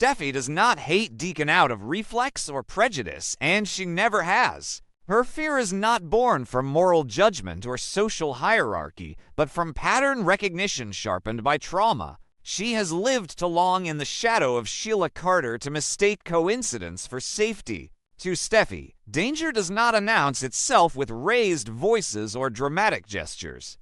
Steffy does not hate Deacon out of reflex or prejudice, and she never has. Her fear is not born from moral judgment or social hierarchy, but from pattern recognition sharpened by trauma. She has lived too long in the shadow of Sheila Carter to mistake coincidence for safety. To Steffy, danger does not announce itself with raised voices or dramatic gestures.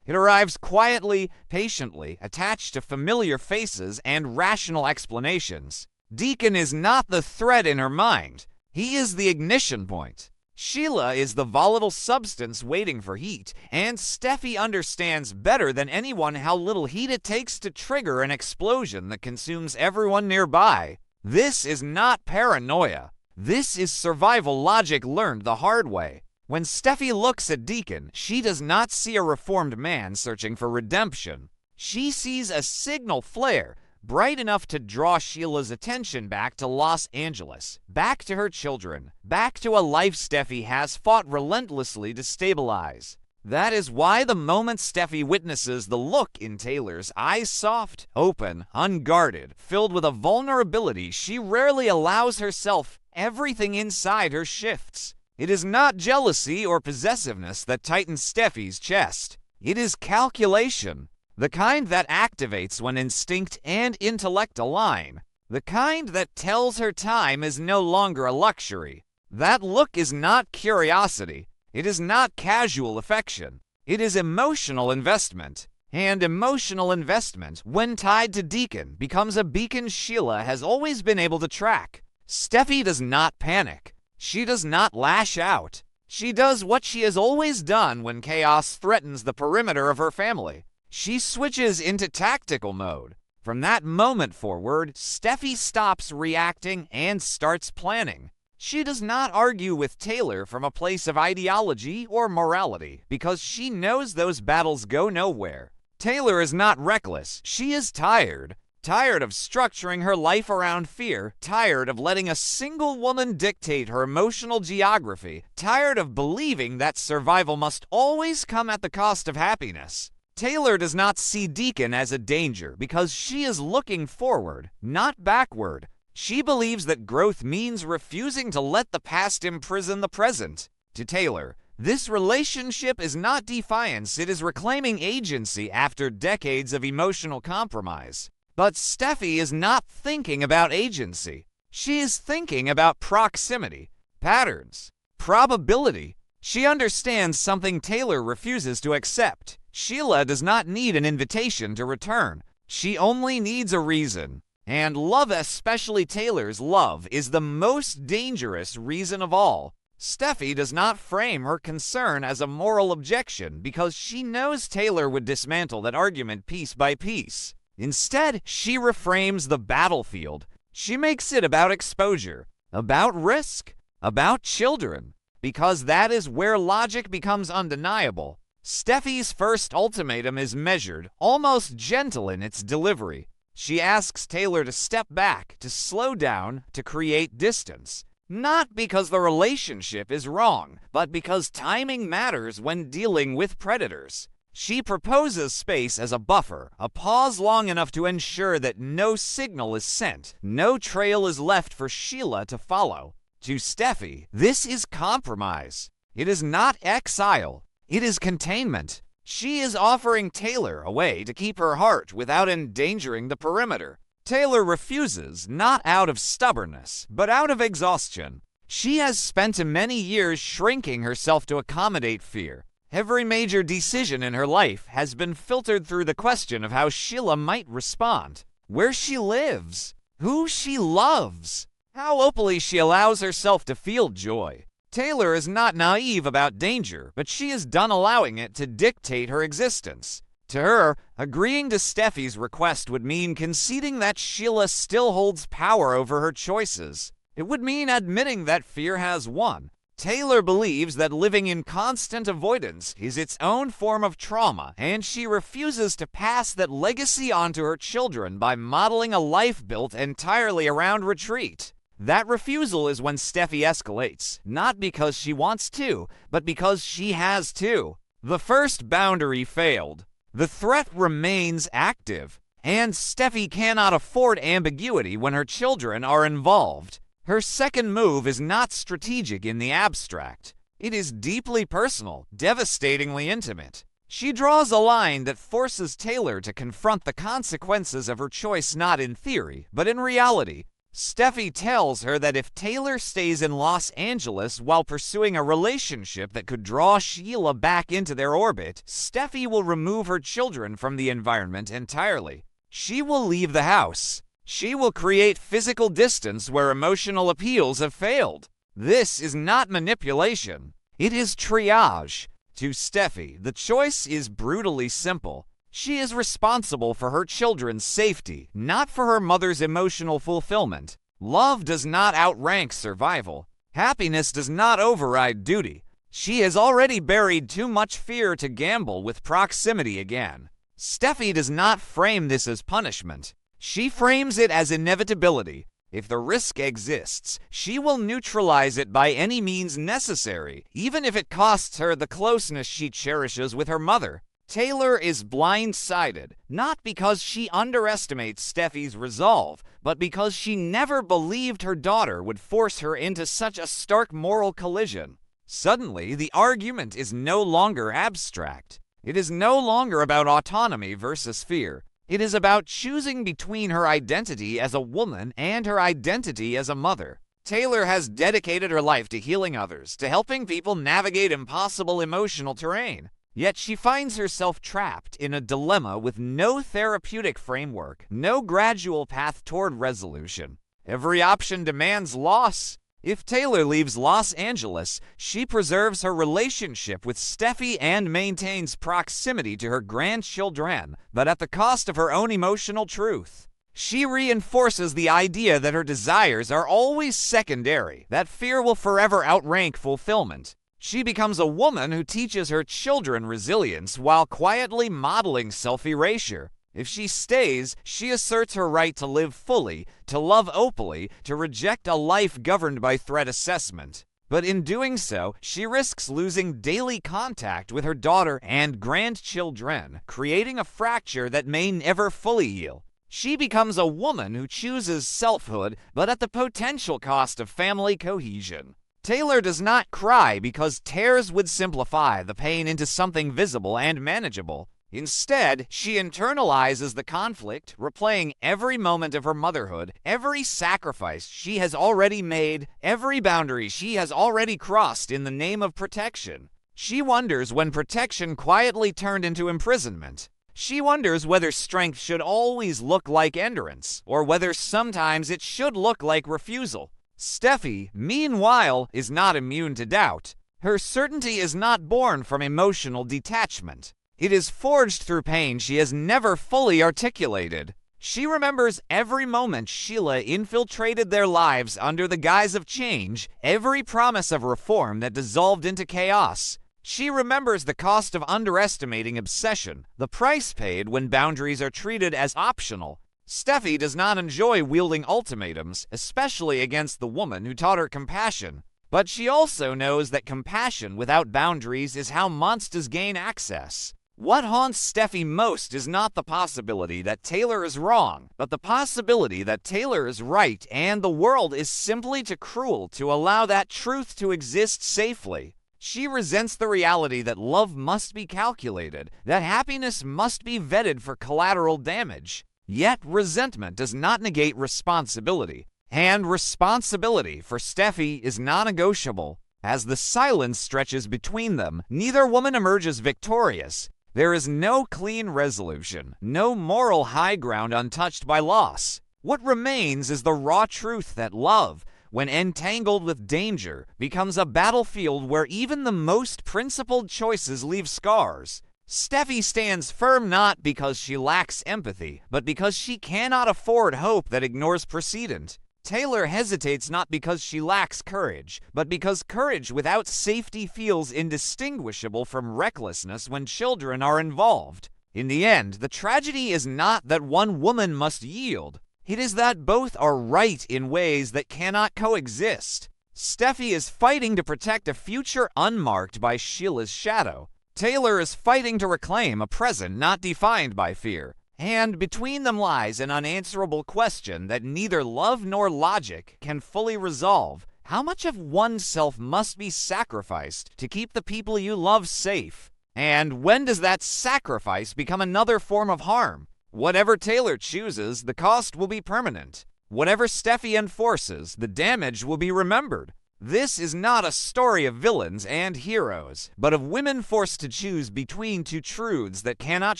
It arrives quietly, patiently, attached to familiar faces and rational explanations. Deacon is not the threat in her mind. He is the ignition point. Sheila is the volatile substance waiting for heat, and Steffy understands better than anyone how little heat it takes to trigger an explosion that consumes everyone nearby. This is not paranoia. This is survival logic learned the hard way. When Steffy looks at Deacon, she does not see a reformed man searching for redemption. She sees a signal flare, bright enough to draw Sheila's attention back to Los Angeles, back to her children, back to a life Steffy has fought relentlessly to stabilize. That is why the moment Steffy witnesses the look in Taylor's eyes, soft, open, unguarded, filled with a vulnerability she rarely allows herself, everything inside her shifts. It is not jealousy or possessiveness that tightens Steffy's chest. It is calculation. The kind that activates when instinct and intellect align. The kind that tells her time is no longer a luxury. That look is not curiosity. It is not casual affection. It is emotional investment. And emotional investment, when tied to Deacon, becomes a beacon Sheila has always been able to track. Steffy does not panic. She does not lash out. She does what she has always done when chaos threatens the perimeter of her family. She switches into tactical mode. From that moment forward, Steffy stops reacting and starts planning. She does not argue with Taylor from a place of ideology or morality, because she knows those battles go nowhere. Taylor is not reckless. She is tired. Tired of structuring her life around fear, tired of letting a single woman dictate her emotional geography, tired of believing that survival must always come at the cost of happiness. Taylor does not see Deacon as a danger because she is looking forward, not backward. She believes that growth means refusing to let the past imprison the present. To Taylor, this relationship is not defiance, it is reclaiming agency after decades of emotional compromise. But Steffy is not thinking about agency. She is thinking about proximity, patterns, probability. She understands something Taylor refuses to accept. Sheila does not need an invitation to return. She only needs a reason. And love, especially Taylor's love, is the most dangerous reason of all. Steffy does not frame her concern as a moral objection because she knows Taylor would dismantle that argument piece by piece. Instead, she reframes the battlefield. She makes it about exposure, about risk, about children, because that is where logic becomes undeniable. Steffy's first ultimatum is measured, almost gentle in its delivery. She asks Taylor to step back, to slow down, to create distance. Not because the relationship is wrong, but because timing matters when dealing with predators. She proposes space as a buffer, a pause long enough to ensure that no signal is sent, no trail is left for Sheila to follow. To Steffy, this is compromise. It is not exile. It is containment. She is offering Taylor a way to keep her heart without endangering the perimeter. Taylor refuses, not out of stubbornness, but out of exhaustion. She has spent many years shrinking herself to accommodate fear. Every major decision in her life has been filtered through the question of how Sheila might respond, where she lives, who she loves, how openly she allows herself to feel joy. Taylor is not naive about danger, but she is done allowing it to dictate her existence. To her, agreeing to Steffy's request would mean conceding that Sheila still holds power over her choices. It would mean admitting that fear has won. Taylor believes that living in constant avoidance is its own form of trauma, and she refuses to pass that legacy on to her children by modeling a life built entirely around retreat. That refusal is when Steffy escalates, not because she wants to, but because she has to. The first boundary failed. The threat remains active, And Steffi cannot afford ambiguity when her children are involved. Her second move is not strategic in the abstract. It is deeply personal, devastatingly intimate. She draws a line that forces Taylor to confront the consequences of her choice not in theory, but in reality. Steffi tells her that if Taylor stays in Los Angeles while pursuing a relationship that could draw Sheila back into their orbit, Steffi will remove her children from the environment entirely. She will leave the house. She will create physical distance where emotional appeals have failed. This is not manipulation. It is triage. To Steffi, the choice is brutally simple. She is responsible for her children's safety, not for her mother's emotional fulfillment. Love does not outrank survival. Happiness does not override duty. She has already buried too much fear to gamble with proximity again. Steffi does not frame this as punishment. She frames it as inevitability. If the risk exists, she will neutralize it by any means necessary, even if it costs her the closeness she cherishes with her mother. Taylor is blindsided, not because she underestimates Steffi's resolve, but because she never believed her daughter would force her into such a stark moral collision. Suddenly, the argument is no longer abstract. It is no longer about autonomy versus fear. It is about choosing between her identity as a woman and her identity as a mother. Taylor has dedicated her life to healing others, to helping people navigate impossible emotional terrain. Yet she finds herself trapped in a dilemma with no therapeutic framework, no gradual path toward resolution. Every option demands loss. If Taylor leaves Los Angeles, she preserves her relationship with Steffi and maintains proximity to her grandchildren, but at the cost of her own emotional truth. She reinforces the idea that her desires are always secondary, that fear will forever outrank fulfillment. She becomes a woman who teaches her children resilience while quietly modeling self-erasure. If she stays, she asserts her right to live fully, to love openly, to reject a life governed by threat assessment. But in doing so, she risks losing daily contact with her daughter and grandchildren, creating a fracture that may never fully heal. She becomes a woman who chooses selfhood, but at the potential cost of family cohesion. Taylor does not cry because tears would simplify the pain into something visible and manageable. Instead, she internalizes the conflict, replaying every moment of her motherhood, every sacrifice she has already made, every boundary she has already crossed in the name of protection. She wonders when protection quietly turned into imprisonment. She wonders whether strength should always look like endurance, or whether sometimes it should look like refusal. Steffi, meanwhile, is not immune to doubt. Her certainty is not born from emotional detachment. It is forged through pain she has never fully articulated. She remembers every moment Sheila infiltrated their lives under the guise of change, every promise of reform that dissolved into chaos. She remembers the cost of underestimating obsession, the price paid when boundaries are treated as optional. Steffi does not enjoy wielding ultimatums, especially against the woman who taught her compassion. But she also knows that compassion without boundaries is how monsters gain access. What haunts Steffi most is not the possibility that Taylor is wrong, but the possibility that Taylor is right and the world is simply too cruel to allow that truth to exist safely. She resents the reality that love must be calculated, that happiness must be vetted for collateral damage. Yet resentment does not negate responsibility, and responsibility for Steffi is non-negotiable. As the silence stretches between them, neither woman emerges victorious. There is no clean resolution, no moral high ground untouched by loss. What remains is the raw truth that love, when entangled with danger, becomes a battlefield where even the most principled choices leave scars. Steffi stands firm not because she lacks empathy, but because she cannot afford hope that ignores precedent. Taylor hesitates not because she lacks courage, but because courage without safety feels indistinguishable from recklessness when children are involved. In the end, the tragedy is not that one woman must yield. It is that both are right in ways that cannot coexist. Steffi is fighting to protect a future unmarked by Sheila's shadow. Taylor is fighting to reclaim a present not defined by fear. And between them lies an unanswerable question that neither love nor logic can fully resolve. How much of oneself must be sacrificed to keep the people you love safe? And when does that sacrifice become another form of harm? Whatever Taylor chooses, the cost will be permanent. Whatever Steffy enforces, the damage will be remembered. This is not a story of villains and heroes, but of women forced to choose between two truths that cannot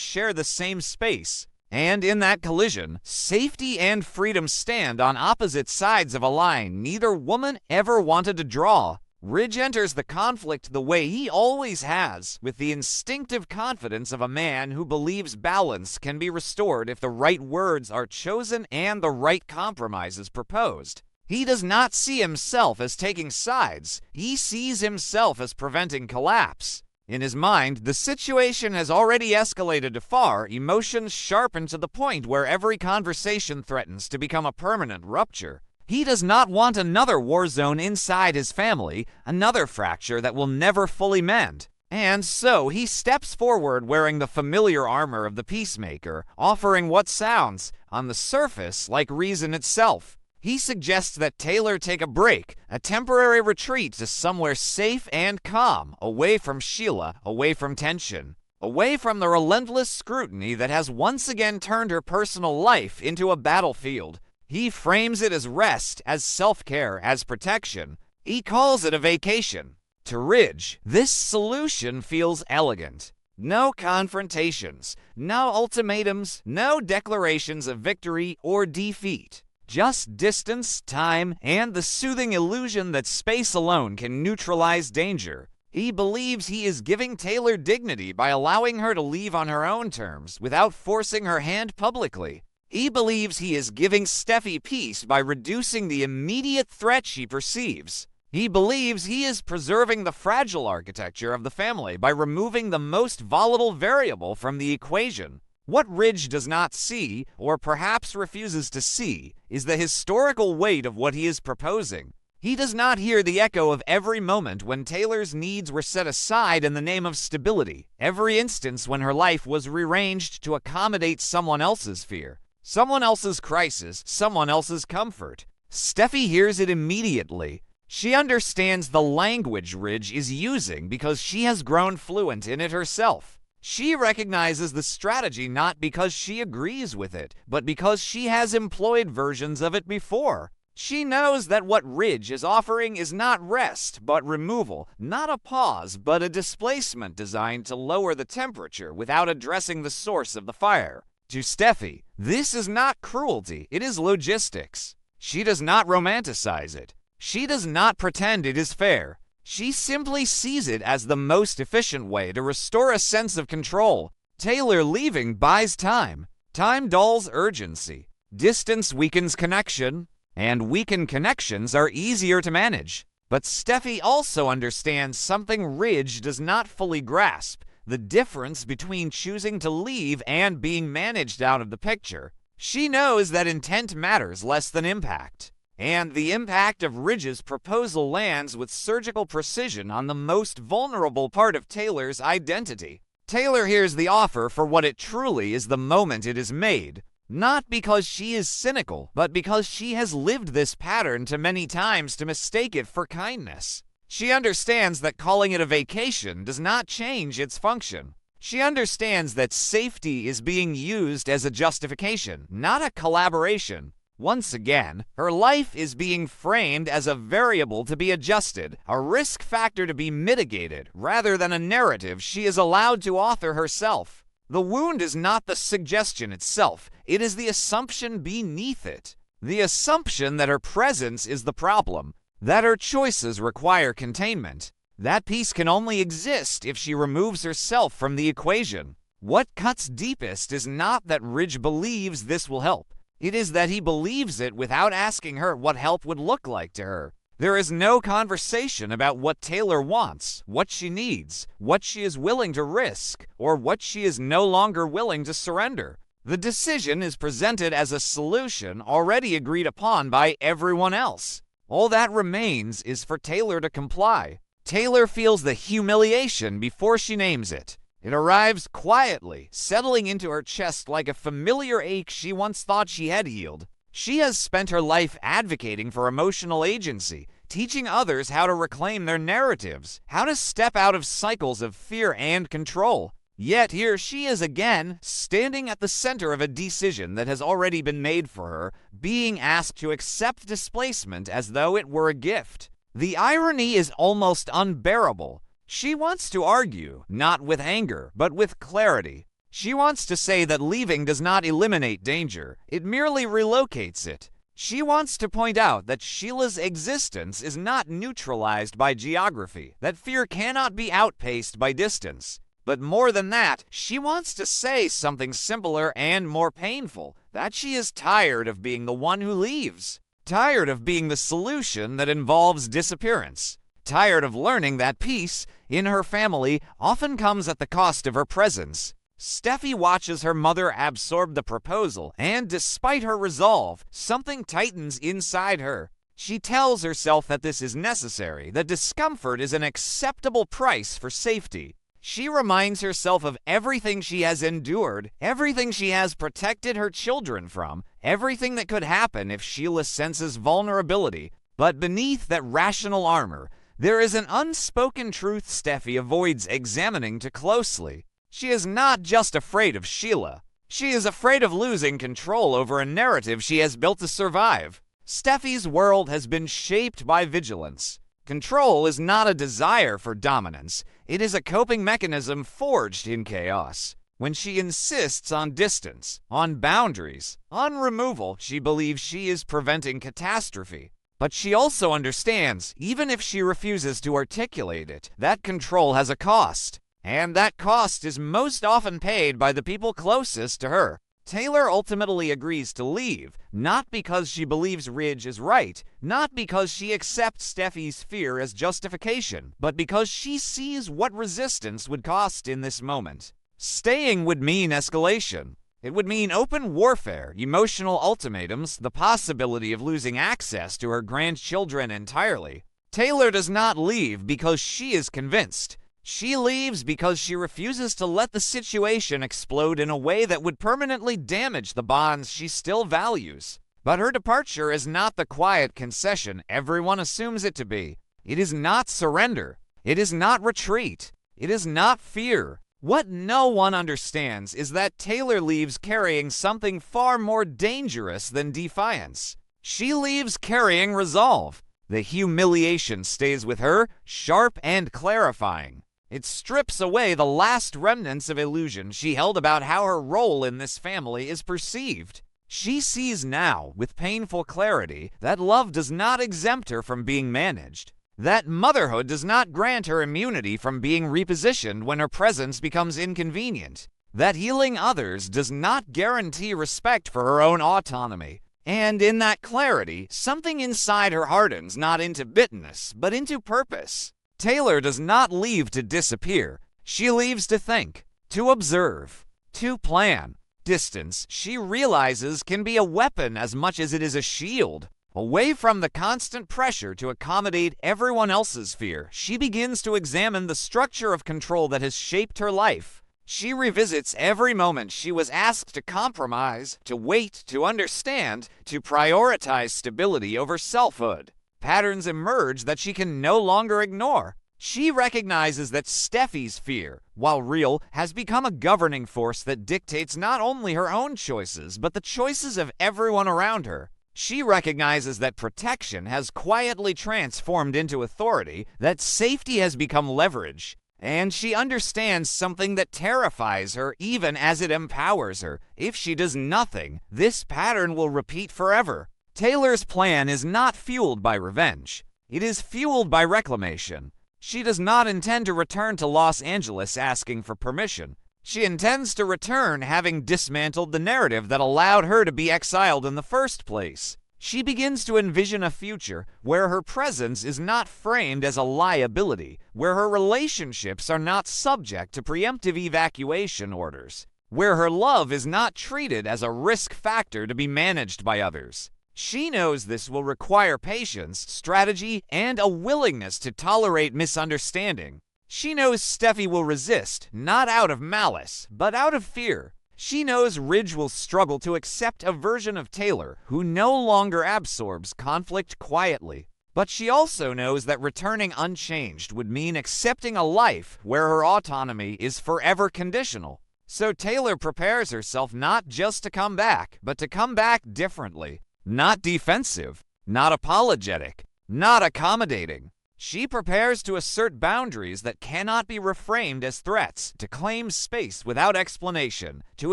share the same space. And in that collision, safety and freedom stand on opposite sides of a line neither woman ever wanted to draw. Ridge enters the conflict the way he always has, with the instinctive confidence of a man who believes balance can be restored if the right words are chosen and the right compromises proposed. He does not see himself as taking sides. He sees himself as preventing collapse. In his mind, the situation has already escalated far, emotions sharpened to the point where every conversation threatens to become a permanent rupture. He does not want another war zone inside his family, another fracture that will never fully mend. And so he steps forward wearing the familiar armor of the peacemaker, offering what sounds, on the surface, like reason itself. He suggests that Taylor take a break, a temporary retreat to somewhere safe and calm, away from Sheila, away from tension, away from the relentless scrutiny that has once again turned her personal life into a battlefield. He frames it as rest, as self-care, as protection. He calls it a vacation. To Ridge, this solution feels elegant. No confrontations, no ultimatums, no declarations of victory or defeat. Just distance, time, and the soothing illusion that space alone can neutralize danger. He believes he is giving Taylor dignity by allowing her to leave on her own terms without forcing her hand publicly. He believes he is giving Steffy peace by reducing the immediate threat she perceives. He believes he is preserving the fragile architecture of the family by removing the most volatile variable from the equation. What Ridge does not see, or perhaps refuses to see, is the historical weight of what he is proposing. He does not hear the echo of every moment when Taylor's needs were set aside in the name of stability, every instance when her life was rearranged to accommodate someone else's fear, someone else's crisis, someone else's comfort. Steffy hears it immediately. She understands the language Ridge is using because she has grown fluent in it herself. She recognizes the strategy not because she agrees with it, but because she has employed versions of it before. She knows that what Ridge is offering is not rest, but removal, not a pause, but a displacement designed to lower the temperature without addressing the source of the fire. To Steffy, this is not cruelty, it is logistics. She does not romanticize it. She does not pretend it is fair. She simply sees it as the most efficient way to restore a sense of control. Taylor leaving buys time. Time dulls urgency. Distance weakens connection, and weakened connections are easier to manage. But Steffy also understands something Ridge does not fully grasp, the difference between choosing to leave and being managed out of the picture. She knows that intent matters less than impact. And the impact of Ridge's proposal lands with surgical precision on the most vulnerable part of Taylor's identity. Taylor hears the offer for what it truly is the moment it is made, not because she is cynical, but because she has lived this pattern too many times to mistake it for kindness. She understands that calling it a vacation does not change its function. She understands that safety is being used as a justification, not a collaboration. Once again, her life is being framed as a variable to be adjusted, a risk factor to be mitigated, rather than a narrative she is allowed to author herself. The wound is not the suggestion itself, it is the assumption beneath it. The assumption that her presence is the problem, that her choices require containment. That peace can only exist if she removes herself from the equation. What cuts deepest is not that Ridge believes this will help. It is that he believes it without asking her what help would look like to her. There is no conversation about what Taylor wants, what she needs, what she is willing to risk, or what she is no longer willing to surrender. The decision is presented as a solution already agreed upon by everyone else. All that remains is for Taylor to comply. Taylor feels the humiliation before she names it. It arrives quietly, settling into her chest like a familiar ache she once thought she had healed. She has spent her life advocating for emotional agency, teaching others how to reclaim their narratives, how to step out of cycles of fear and control. Yet here she is again, standing at the center of a decision that has already been made for her, being asked to accept displacement as though it were a gift. The irony is almost unbearable. She wants to argue, not with anger, but with clarity. She wants to say that leaving does not eliminate danger, it merely relocates it. She wants to point out that Sheila's existence is not neutralized by geography, that fear cannot be outpaced by distance. But more than that, she wants to say something simpler and more painful, that she is tired of being the one who leaves, tired of being the solution that involves disappearance, tired of learning that peace in her family often comes at the cost of her presence. Steffy watches her mother absorb the proposal, and despite her resolve, something tightens inside her. She tells herself that this is necessary, that discomfort is an acceptable price for safety. She reminds herself of everything she has endured, everything she has protected her children from, everything that could happen if Sheila senses vulnerability. But beneath that rational armor, there is an unspoken truth Steffy avoids examining too closely. She is not just afraid of Sheila. She is afraid of losing control over a narrative she has built to survive. Steffy's world has been shaped by vigilance. Control is not a desire for dominance. It is a coping mechanism forged in chaos. When she insists on distance, on boundaries, on removal, she believes she is preventing catastrophe. But she also understands, even if she refuses to articulate it, that control has a cost. And that cost is most often paid by the people closest to her. Taylor ultimately agrees to leave, not because she believes Ridge is right, not because she accepts Steffy's fear as justification, but because she sees what resistance would cost in this moment. Staying would mean escalation. It would mean open warfare, emotional ultimatums, the possibility of losing access to her grandchildren entirely. Taylor does not leave because she is convinced. She leaves because she refuses to let the situation explode in a way that would permanently damage the bonds she still values. But her departure is not the quiet concession everyone assumes it to be. It is not surrender. It is not retreat. It is not fear. What no one understands is that Taylor leaves carrying something far more dangerous than defiance. She leaves carrying resolve. The humiliation stays with her, sharp and clarifying. It strips away the last remnants of illusion she held about how her role in this family is perceived. She sees now, with painful clarity, that love does not exempt her from being managed. That motherhood does not grant her immunity from being repositioned when her presence becomes inconvenient. That healing others does not guarantee respect for her own autonomy. And in that clarity, something inside her hardens not into bitterness, but into purpose. Taylor does not leave to disappear. She leaves to think, to observe, to plan. Distance, she realizes, can be a weapon as much as it is a shield. Away from the constant pressure to accommodate everyone else's fear, she begins to examine the structure of control that has shaped her life. She revisits every moment she was asked to compromise, to wait, to understand, to prioritize stability over selfhood. Patterns emerge that she can no longer ignore. She recognizes that Steffy's fear, while real, has become a governing force that dictates not only her own choices, but the choices of everyone around her. She recognizes that protection has quietly transformed into authority, that safety has become leverage, and she understands something that terrifies her even as it empowers her. If she does nothing, this pattern will repeat forever. Taylor's plan is not fueled by revenge. It is fueled by reclamation. She does not intend to return to Los Angeles asking for permission. She intends to return having dismantled the narrative that allowed her to be exiled in the first place. She begins to envision a future where her presence is not framed as a liability, where her relationships are not subject to preemptive evacuation orders, where her love is not treated as a risk factor to be managed by others. She knows this will require patience, strategy, and a willingness to tolerate misunderstanding. She knows Steffy will resist, not out of malice, but out of fear. She knows Ridge will struggle to accept a version of Taylor who no longer absorbs conflict quietly. But she also knows that returning unchanged would mean accepting a life where her autonomy is forever conditional. So Taylor prepares herself not just to come back, but to come back differently. Not defensive, not apologetic, not accommodating. She prepares to assert boundaries that cannot be reframed as threats, to claim space without explanation, to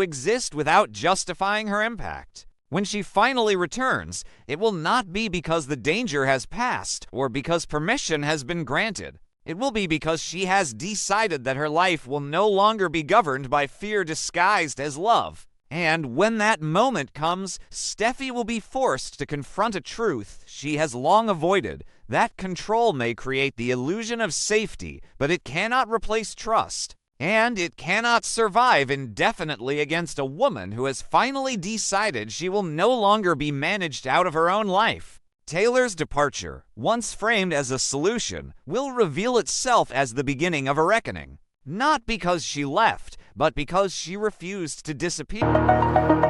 exist without justifying her impact. When she finally returns, it will not be because the danger has passed or because permission has been granted. It will be because she has decided that her life will no longer be governed by fear disguised as love. And when that moment comes, Steffy will be forced to confront a truth she has long avoided. That control may create the illusion of safety, but it cannot replace trust. And it cannot survive indefinitely against a woman who has finally decided she will no longer be managed out of her own life. Taylor's departure, once framed as a solution, will reveal itself as the beginning of a reckoning. Not because she left, but because she refused to disappear.